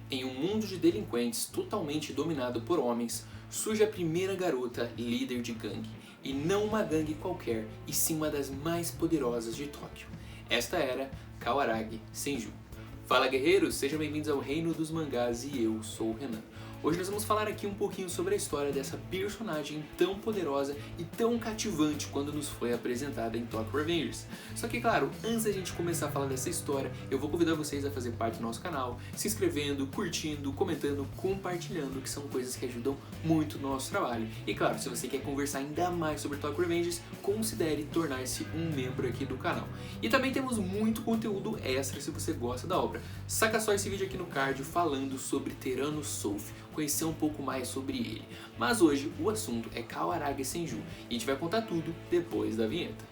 Em um mundo de delinquentes totalmente dominado por homens, surge a primeira garota líder de gangue. E não uma gangue qualquer, e sim uma das mais poderosas de Tóquio. Esta era Kawaragi Senju. Fala guerreiros, sejam bem-vindos ao Reino dos Mangás e eu sou o Renan. Hoje nós vamos falar aqui um pouquinho sobre a história dessa personagem tão poderosa e tão cativante quando nos foi apresentada em Tokyo Revengers. Só que claro, antes da gente começar a falar dessa história, eu vou convidar vocês a fazer parte do nosso canal, se inscrevendo, curtindo, comentando, compartilhando, que são coisas que ajudam muito no nosso trabalho. E claro, se você quer conversar ainda mais sobre Tokyo Revengers, considere tornar-se um membro aqui do canal. E também temos muito conteúdo extra se você gosta da obra. Saca só esse vídeo aqui no card falando sobre Terano South, conhecer um pouco mais sobre ele. Mas hoje o assunto é Kawaragi Senju e a gente vai contar tudo depois da vinheta.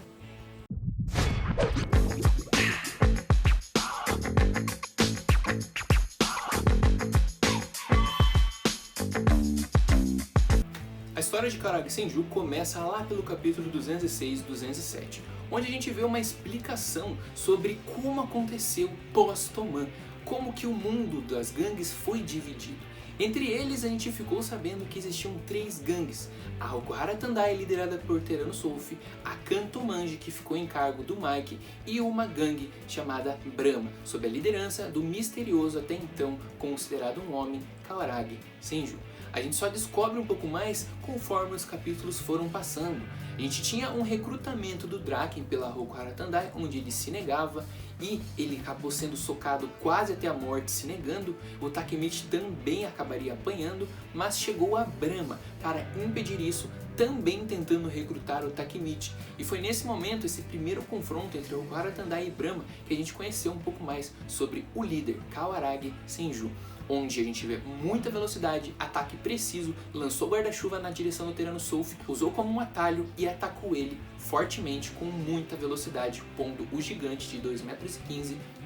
A história de Kawaragi Senju começa lá pelo capítulo 206 e 207, onde a gente vê uma explicação sobre como aconteceu pós-Toman, como que o mundo das gangues foi dividido. Entre eles a gente ficou sabendo que existiam 3 gangues, a Okuhara Tandai liderada por Terano South, a Kantomanji que ficou em cargo do Mike e uma gangue chamada Brahma, sob a liderança do misterioso até então considerado um homem Kawaragi Senju. A gente só descobre um pouco mais conforme os capítulos foram passando. A gente tinha um recrutamento do Draken pela Okuhara Tandai, onde ele se negava e ele acabou sendo socado quase até a morte se negando. O Takemichi também acabaria apanhando, mas chegou a Brahma para impedir isso, também tentando recrutar o Takemichi. E foi nesse momento, esse primeiro confronto entre Okuhara Tandai e Brahma, que a gente conheceu um pouco mais sobre o líder Kawaragi Senju, onde a gente vê muita velocidade, ataque preciso, lançou guarda-chuva na direção do Terano South, usou como um atalho e atacou ele fortemente com muita velocidade, pondo o gigante de 2,15 metros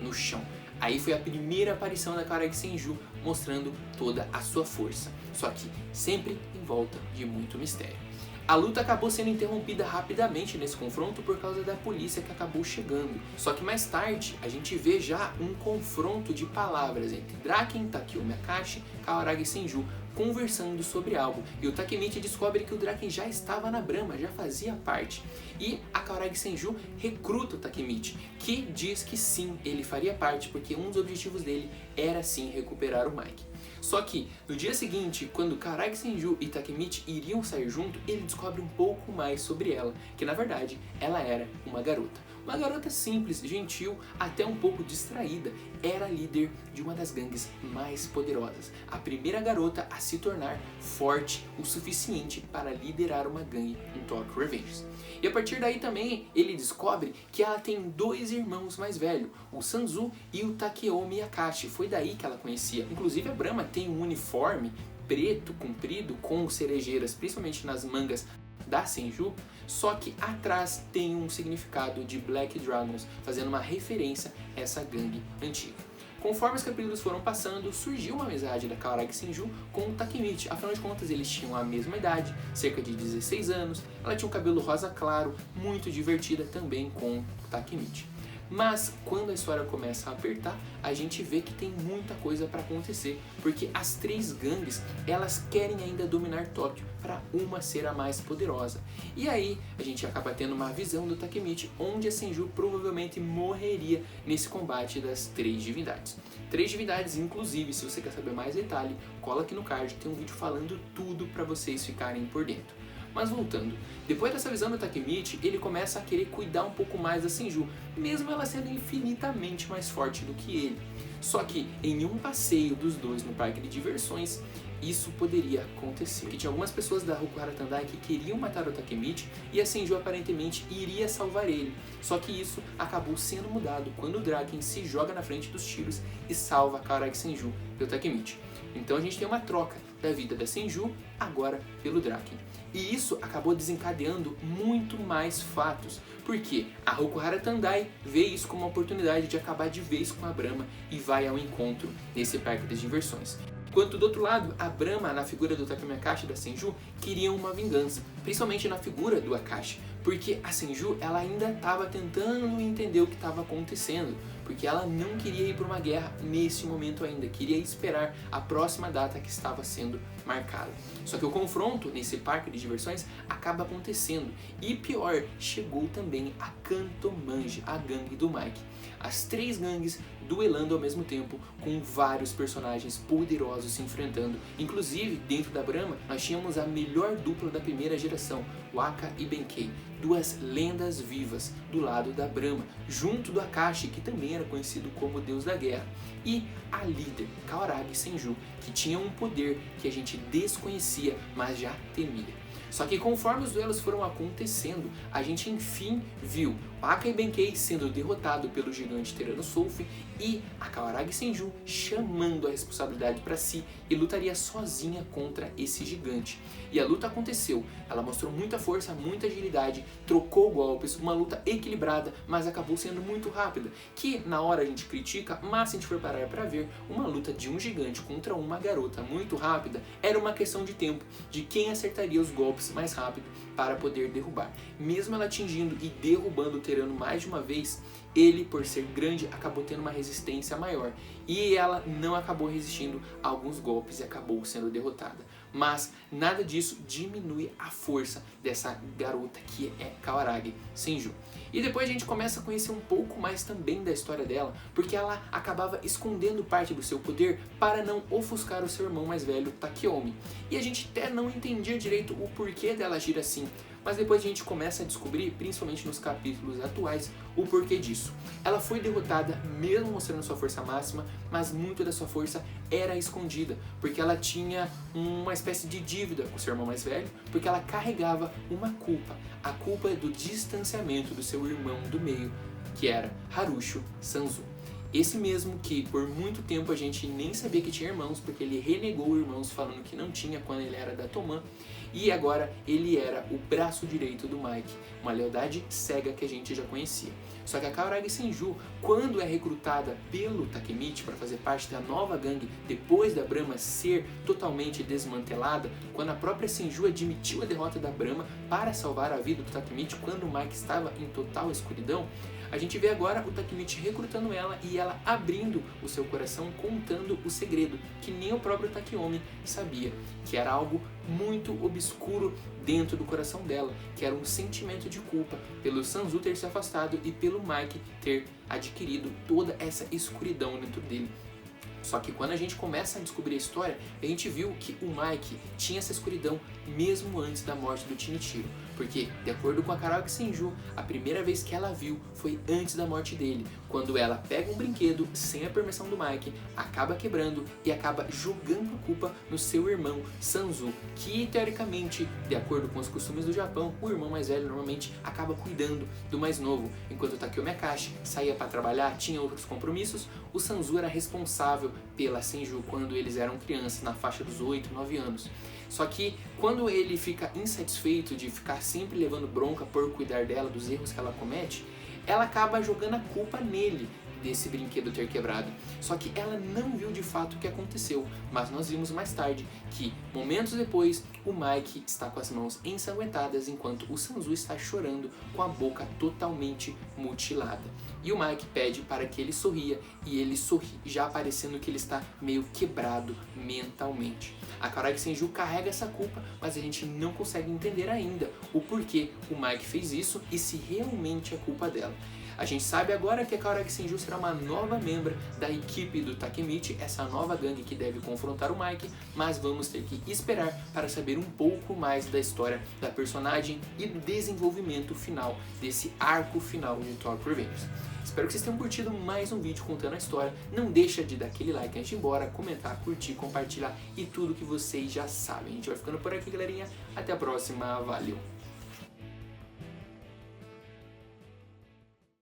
no chão. Aí foi a primeira aparição da Kawaragi Senju, mostrando toda a sua força, só que sempre em volta de muito mistério. A luta acabou sendo interrompida rapidamente nesse confronto por causa da polícia que acabou chegando. Só que mais tarde a gente vê já um confronto de palavras entre Draken, Takumi Akashi e Kawaragi Senju conversando sobre algo. E o Takemichi descobre que o Draken já estava na Brahma, já fazia parte. E a Kawaragi Senju recruta o Takemichi, que diz que sim, ele faria parte, porque um dos objetivos dele era sim recuperar o Mike. Só que no dia seguinte, quando Kawaragi Senju e Takemichi iriam sair junto, ele descobre um pouco mais sobre ela, que na verdade ela era uma garota. Uma garota simples, gentil, até um pouco distraída, era líder de uma das gangues mais poderosas. A primeira garota a se tornar forte o suficiente para liderar uma gangue em Tokyo Revengers. E a partir daí também ele descobre que ela tem 2 irmãos mais velhos, o Sanzu e o Takeomi Akashi. Foi daí que ela conhecia. Inclusive a Brahma tem um uniforme preto, comprido, com cerejeiras, principalmente nas mangas da Senju, só que atrás tem um significado de Black Dragons, fazendo uma referência a essa gangue antiga. Conforme os capítulos foram passando, surgiu uma amizade da Kawaragi Senju com o Takemichi. Afinal de contas, eles tinham a mesma idade, cerca de 16 anos. Ela tinha um cabelo rosa claro, muito divertida também com o Takemichi. Mas quando a história começa a apertar, a gente vê que tem muita coisa para acontecer, porque as 3 gangues, elas querem ainda dominar Tóquio para uma ser a mais poderosa. E aí a gente acaba tendo uma visão do Takemichi, onde a Senju provavelmente morreria nesse combate das 3 divindades. 3 divindades, inclusive, se você quer saber mais detalhe, cola aqui no card, tem um vídeo falando tudo para vocês ficarem por dentro. Mas voltando, depois dessa visão do Takemichi, ele começa a querer cuidar um pouco mais da Senju, mesmo ela sendo infinitamente mais forte do que ele. Só que em um passeio dos dois no parque de diversões, isso poderia acontecer. Que tinha algumas pessoas da Okuhara Tandai que queriam matar o Takemichi e a Senju aparentemente iria salvar ele. Só que isso acabou sendo mudado quando o Draken se joga na frente dos tiros e salva a Kawaragi Senju pelo Takemichi. Então a gente tem uma troca da vida da Senju agora pelo Draken. E isso acabou desencadeando muito mais fatos, porque a Okuhara Tandai vê isso como uma oportunidade de acabar de vez com a Brahma e vai ao encontro nesse parque das diversões. Enquanto do outro lado, a Brahma, na figura do Takumi Akashi e da Senju, queriam uma vingança, principalmente na figura do Akashi, porque a Senju ela ainda estava tentando entender o que estava acontecendo, porque ela não queria ir para uma guerra nesse momento ainda, queria esperar a próxima data que estava sendo marcada. Só que o confronto nesse parque de diversões acaba acontecendo, e pior, chegou também a Cantomange, a gangue do Mike. As 3 gangues duelando ao mesmo tempo, com vários personagens poderosos se enfrentando. Inclusive, dentro da Brahma, nós tínhamos a melhor dupla da primeira geração, Wakka e Benkei, 2 lendas vivas do lado da Brahma, junto do Akashi, que também era conhecido como Deus da Guerra, e a líder, Kawaragi Senju, que tinha um poder que a gente desconhecia, mas já temia. Só que conforme os duelos foram acontecendo, a gente enfim viu Wakka e Benkei sendo derrotado pelo gigante Tyrannosaurus e a Kawaragi Senju chamando a responsabilidade para si e lutaria sozinha contra esse gigante. E a luta aconteceu, ela mostrou muita força, muita agilidade, trocou golpes, uma luta equilibrada, mas acabou sendo muito rápida, que na hora a gente critica, mas se a gente for parar para ver, uma luta de um gigante contra uma garota muito rápida era uma questão de tempo, de quem acertaria os golpes mais rápido para poder derrubar. Mesmo ela atingindo e derrubando o Tyranno mais de uma vez, ele, por ser grande, acabou tendo uma resistência maior e ela não acabou resistindo a alguns golpes e acabou sendo derrotada. Mas nada disso diminui a força dessa garota que é Kawaragi Senju. E depois a gente começa a conhecer um pouco mais também da história dela, porque ela acabava escondendo parte do seu poder para não ofuscar o seu irmão mais velho, Takeomi. E a gente até não entendia direito o porquê dela agir assim, mas depois a gente começa a descobrir, principalmente nos capítulos atuais, o porquê disso. Ela foi derrotada mesmo mostrando sua força máxima, mas muito da sua força era escondida, porque ela tinha uma espécie de dívida com seu irmão mais velho, porque ela carregava uma culpa, a culpa do distanciamento do seu irmão do meio, que era Harusho Sanzu. Esse mesmo que por muito tempo a gente nem sabia que tinha irmãos, porque ele renegou irmãos falando que não tinha quando ele era da Toman, e agora ele era o braço direito do Mike, uma lealdade cega que a gente já conhecia. Só que a Kawaragi Senju, quando é recrutada pelo Takemichi para fazer parte da nova gangue, depois da Brahma ser totalmente desmantelada, quando a própria Senju admitiu a derrota da Brahma para salvar a vida do Takemichi quando o Mike estava em total escuridão, a gente vê agora o Takemichi recrutando ela e ela abrindo o seu coração, contando o segredo que nem o próprio Takeomi sabia, que era algo muito obscuro dentro do coração dela, que era um sentimento de culpa pelo Sanzu ter se afastado e pelo Mike ter adquirido toda essa escuridão dentro dele. Só que quando a gente começa a descobrir a história, a gente viu que o Mike tinha essa escuridão mesmo antes da morte do Shinichiro. Porque, de acordo com a Kawaragi Senju, a primeira vez que ela viu foi antes da morte dele, quando ela pega um brinquedo sem a permissão do Mike, acaba quebrando e acaba jogando a culpa no seu irmão Sanzu, que teoricamente, de acordo com os costumes do Japão, o irmão mais velho normalmente acaba cuidando do mais novo. Enquanto o Takeomi Akashi saía para trabalhar, tinha outros compromissos, o Sanzu era responsável pela Senju quando eles eram crianças, na faixa dos 8, 9 anos. Só que quando ele fica insatisfeito de ficar sempre levando bronca por cuidar dela, dos erros que ela comete, ela acaba jogando a culpa nele desse brinquedo ter quebrado. Só que ela não viu de fato o que aconteceu, mas nós vimos mais tarde que, momentos depois, o Mike está com as mãos ensanguentadas enquanto o Sanzu está chorando com a boca totalmente mutilada. E o Mike pede para que ele sorria e ele sorri, já parecendo que ele está meio quebrado mentalmente. A Kawaragi Senju carrega essa culpa, mas a gente não consegue entender ainda o porquê o Mike fez isso e se realmente é culpa dela. A gente sabe agora que a Kawaragi Senju será uma nova membro da equipe do Takemichi, essa nova gangue que deve confrontar o Mike, mas vamos ter que esperar para saber um pouco mais da história da personagem e do desenvolvimento final desse arco final de Tokyo Revengers. Espero que vocês tenham curtido mais um vídeo contando a história. Não deixa de dar aquele like antes de ir embora, comentar, curtir, compartilhar e tudo que vocês já sabem. A gente vai ficando por aqui, galerinha. Até a próxima. Valeu!